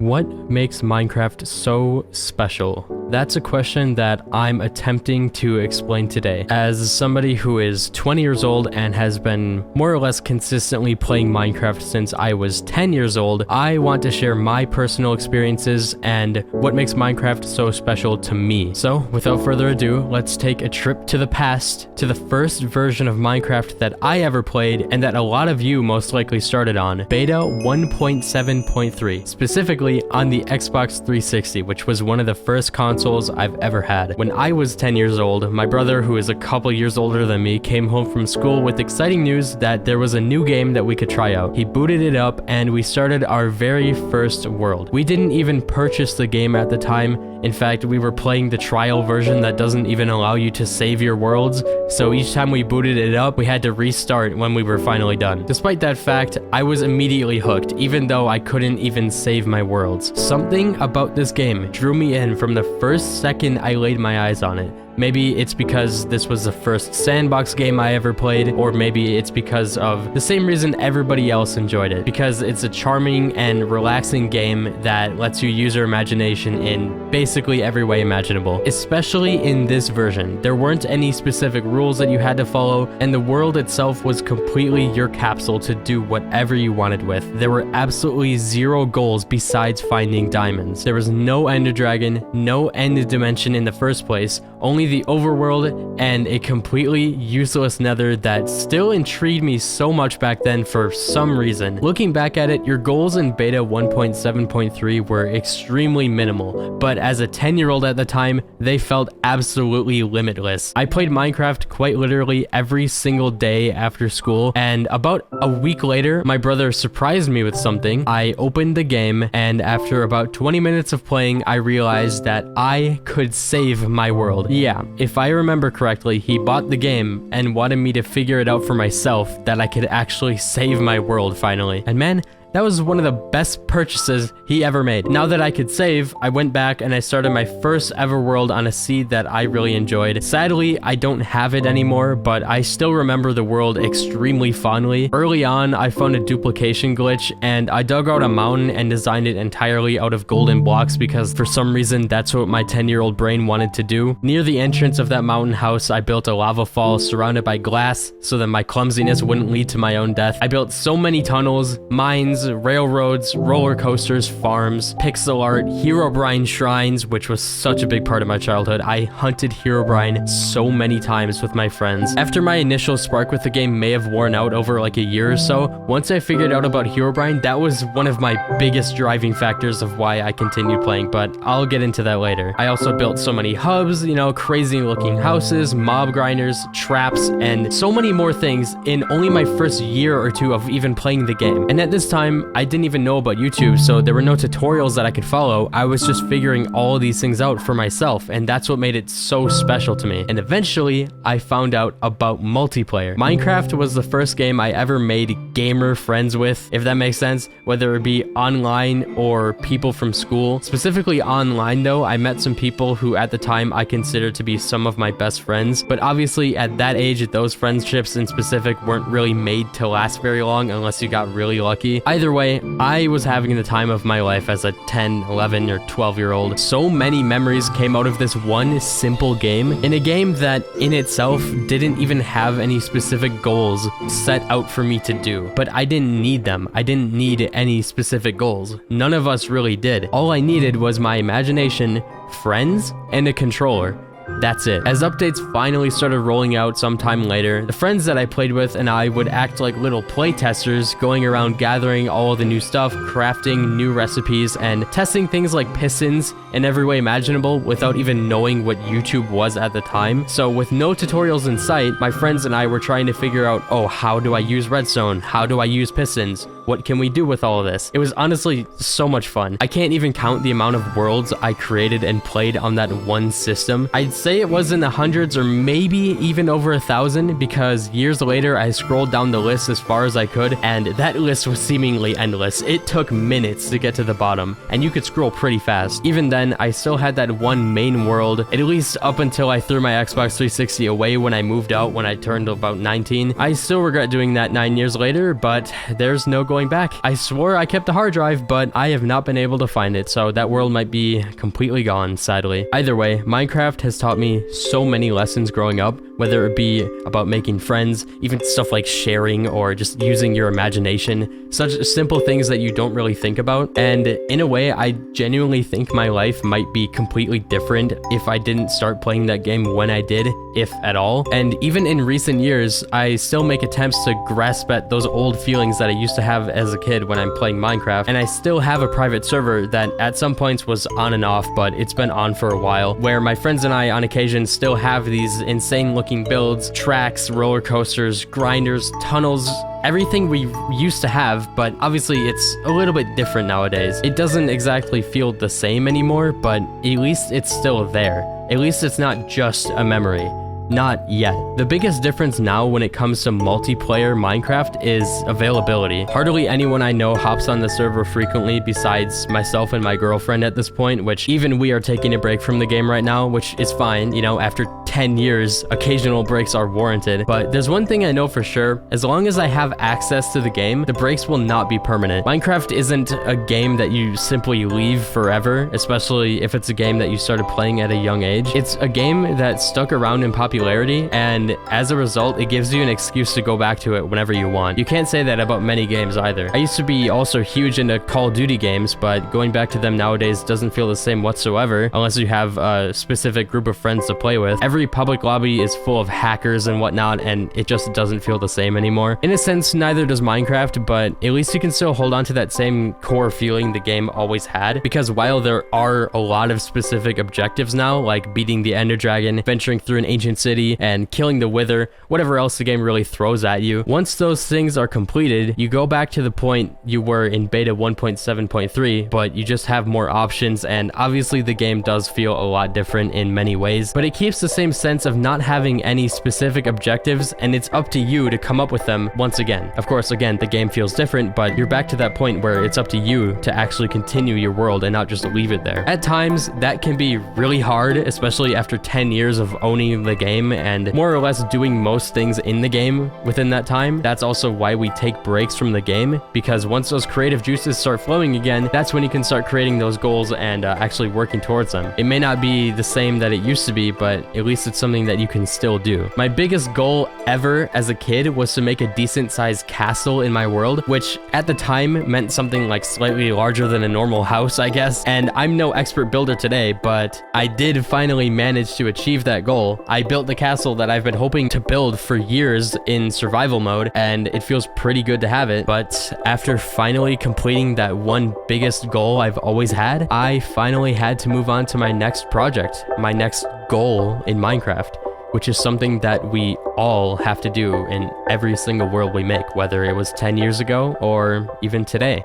What makes Minecraft so special? That's a question that I'm attempting to explain today. As somebody who is 20 years old and has been more or less consistently playing Minecraft since I was 10 years old, I want to share my personal experiences and what makes Minecraft so special to me. So, without further ado, let's take a trip to the past, to the first version of Minecraft that I ever played and that a lot of you most likely started on, Beta 1.7.3, specifically on the Xbox 360, which was one of the first consoles I've ever had. When I was 10 years old, my brother, who is a couple years older than me, came home from school with exciting news that there was a new game that we could try out. He booted it up and we started our very first world. We didn't even purchase the game at the time. In fact, we were playing the trial version that doesn't even allow you to save your worlds, so each time we booted it up, we had to restart when we were finally done. Despite that fact, I was immediately hooked, even though I couldn't even save my worlds. Something about this game drew me in from the first second I laid my eyes on it. Maybe it's because this was the first sandbox game I ever played, or maybe it's because of the same reason everybody else enjoyed it, because it's a charming and relaxing game that lets you use your imagination in basically every way imaginable. Especially in this version, there weren't any specific rules that you had to follow, and the world itself was completely your capsule to do whatever you wanted with. There were absolutely zero goals besides finding diamonds. There was no ender dragon, no end dimension in the first place, only the overworld and a completely useless nether that still intrigued me so much back then for some reason. Looking back at it, your goals in beta 1.7.3 were extremely minimal, but as a 10-year-old at the time, they felt absolutely limitless. I played Minecraft quite literally every single day after school, and about a week later, my brother surprised me with something. I opened the game, and after about 20 minutes of playing, I realized that I could save my world. Yeah, if I remember correctly, he bought the game and wanted me to figure it out for myself that I could actually save my world finally. And man, that was one of the best purchases he ever made. Now that I could save, I went back and I started my first ever world on a seed that I really enjoyed. Sadly, I don't have it anymore, but I still remember the world extremely fondly. Early on, I found a duplication glitch and I dug out a mountain and designed it entirely out of golden blocks because for some reason that's what my 10-year-old brain wanted to do. Near the entrance of that mountain house, I built a lava fall surrounded by glass so that my clumsiness wouldn't lead to my own death. I built so many tunnels, mines, railroads, roller coasters, farms, pixel art, Herobrine shrines, which was such a big part of my childhood. I hunted Herobrine so many times with my friends. After my initial spark with the game may have worn out over like a year or so, once I figured out about Herobrine, that was one of my biggest driving factors of why I continued playing, but I'll get into that later. I also built so many hubs, crazy looking houses, mob grinders, traps, and so many more things in only my first year or two of even playing the game. And at this time, I didn't even know about YouTube, so there were no tutorials that I could follow. I was just figuring all of these things out for myself, and that's what made it so special to me. And eventually, I found out about multiplayer. Minecraft was the first game I ever made gamer friends with, if that makes sense, whether it be online or people from school. Specifically online though, I met some people who at the time I considered to be some of my best friends, but obviously at that age, those friendships in specific weren't really made to last very long unless you got really lucky. Either way, I was having the time of my life as a 10, 11, or 12-year-old. So many memories came out of this one simple game, in a game that in itself didn't even have any specific goals set out for me to do. But I didn't need them. I didn't need any specific goals. None of us really did. All I needed was my imagination, friends, and a controller. That's it. As updates finally started rolling out sometime later, the friends that I played with and I would act like little playtesters, going around gathering all of the new stuff, crafting new recipes, and testing things like pistons in every way imaginable without even knowing what YouTube was at the time. So with no tutorials in sight, my friends and I were trying to figure out, how do I use redstone? How do I use pistons? What can we do with all of this? It was honestly so much fun. I can't even count the amount of worlds I created and played on that one system. I'd say it was in the hundreds or maybe even over 1,000 because years later I scrolled down the list as far as I could and that list was seemingly endless. It took minutes to get to the bottom and you could scroll pretty fast. Even then, I still had that one main world, at least up until I threw my Xbox 360 away when I moved out when I turned about 19. I still regret doing that 9 years later, but there's no going going back. I swore I kept the hard drive, but I have not been able to find it, so that world might be completely gone, sadly. Either way, Minecraft has taught me so many lessons growing up, whether it be about making friends, even stuff like sharing or just using your imagination, such simple things that you don't really think about. And in a way, I genuinely think my life might be completely different if I didn't start playing that game when I did, if at all. And even in recent years, I still make attempts to grasp at those old feelings that I used to have as a kid when I'm playing Minecraft. And I still have a private server that at some points was on and off, but it's been on for a while, where my friends and I on occasion still have these insane looking builds, tracks, roller coasters, grinders, tunnels, everything we used to have, but obviously it's a little bit different nowadays. It doesn't exactly feel the same anymore, but at least it's still there. At least it's not just a memory. Not yet. The biggest difference now when it comes to multiplayer Minecraft is availability. Hardly anyone I know hops on the server frequently besides myself and my girlfriend at this point, which even we are taking a break from the game right now, which is fine. You know, after 10 years, occasional breaks are warranted. But there's one thing I know for sure. As long as I have access to the game, the breaks will not be permanent. Minecraft isn't a game that you simply leave forever, especially if it's a game that you started playing at a young age. It's a game that stuck around in popularity, and as a result, it gives you an excuse to go back to it whenever you want. You can't say that about many games either. I used to be also huge into Call of Duty games, but going back to them nowadays doesn't feel the same whatsoever unless you have a specific group of friends to play with. Every public lobby is full of hackers and whatnot, and it just doesn't feel the same anymore. In a sense, neither does Minecraft, but at least you can still hold on to that same core feeling the game always had, because while there are a lot of specific objectives now, like beating the Ender Dragon, venturing through an ancient city, and killing the Wither, whatever else the game really throws at you. Once those things are completed, you go back to the point you were in beta 1.7.3, but you just have more options, and obviously the game does feel a lot different in many ways, but it keeps the same sense of not having any specific objectives, and it's up to you to come up with them once again. Of course, again, the game feels different, but you're back to that point where it's up to you to actually continue your world and not just leave it there. At times, that can be really hard, especially after 10 years of owning the game and more or less doing most things in the game within that time. That's also why we take breaks from the game, because once those creative juices start flowing again, that's when you can start creating those goals and actually working towards them. It may not be the same that it used to be, but at least it's something that you can still do. My biggest goal ever as a kid was to make a decent sized castle in my world, which at the time meant something like slightly larger than a normal house, I guess. And I'm no expert builder today, but I did finally manage to achieve that goal. I built the castle that I've been hoping to build for years in survival mode, and it feels pretty good to have it. But after finally completing that one biggest goal I've always had, I finally had to move on to my next project, my next goal in Minecraft, which is something that we all have to do in every single world we make, whether it was 10 years ago or even today.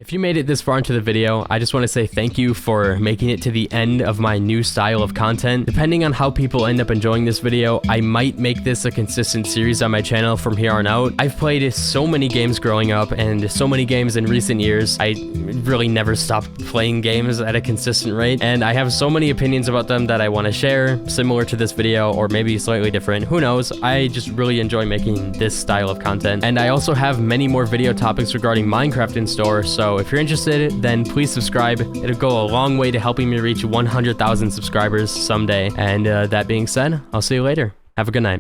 If you made it this far into the video, I just want to say thank you for making it to the end of my new style of content. Depending on how people end up enjoying this video, I might make this a consistent series on my channel from here on out. I've played so many games growing up and so many games in recent years. I really never stopped playing games at a consistent rate, and I have so many opinions about them that I want to share, similar to this video or maybe slightly different. Who knows? I just really enjoy making this style of content, and I also have many more video topics regarding Minecraft in store, so if you're interested, then please subscribe. It'll go a long way to helping me reach 100,000 subscribers someday. And that being said, I'll see you later. Have a good night.